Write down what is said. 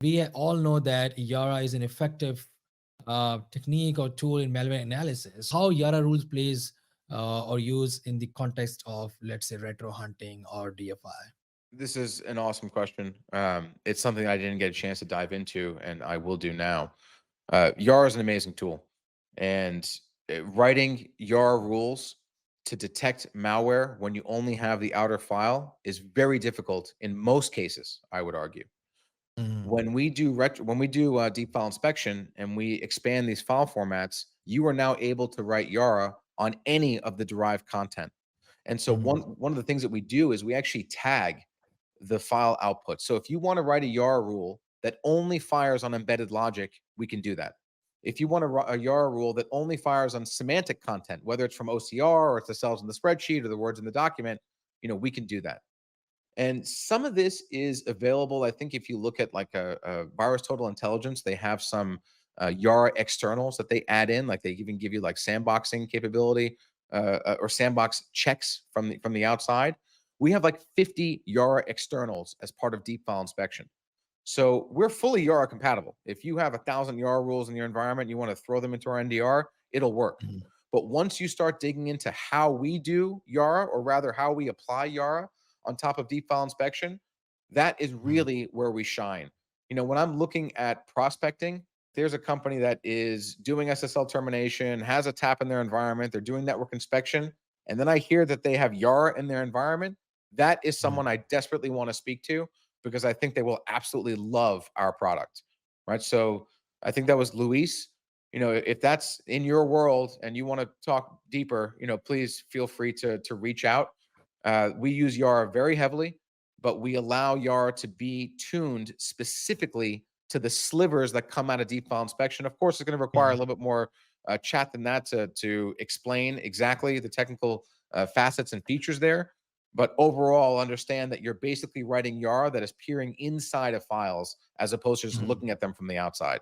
We all know that YARA is an effective technique or tool in malware analysis. How YARA rules plays or use in the context of, let's say, retro hunting or DFI? This is an awesome question. It's something I didn't get a chance to dive into, and I will do now. YARA is an amazing tool, and writing YARA rules to detect malware when you only have the outer file is very difficult in most cases, I would argue. Mm, When we do deep file inspection and we expand these file formats, you are now able to write YARA on any of the derived content. And so one mm, one of the things that we do is we actually tag the file output. So if you want to write a YARA rule that only fires on embedded logic, we can do that. If you want a YARA rule that only fires on semantic content, whether it's from OCR or it's the cells in the spreadsheet or the words in the document, we can do that. And some of this is available. I think if you look at like a virus total intelligence, they have some YARA externals that they add in, like they even give you like sandboxing capability or sandbox checks from the outside. We have like 50 YARA externals as part of deep file inspection. So we're fully YARA compatible. If you have 1,000 YARA rules in your environment, you want to throw them into our NDR, it'll work. mm, But once you start digging into how we do YARA, or rather how we apply YARA on top of deep file inspection, that is mm, really where we shine. When I'm looking at prospecting, there's a company that is doing SSL termination, has a tap in their environment, they're doing network inspection, and then I hear that they have YARA in their environment. That is mm, someone I desperately want to speak to because I think they will absolutely love our product. Right. So I think that was Luis. If that's in your world and you want to talk deeper, please feel free to reach out. We use YARA very heavily, but we allow YARA to be tuned specifically to the slivers that come out of deep file inspection. Of course, it's going to require a mm. little bit more chat than that to explain exactly the technical facets and features there. But overall, understand that you're basically writing YARA that is peering inside of files as opposed to just Mhm. looking at them from the outside.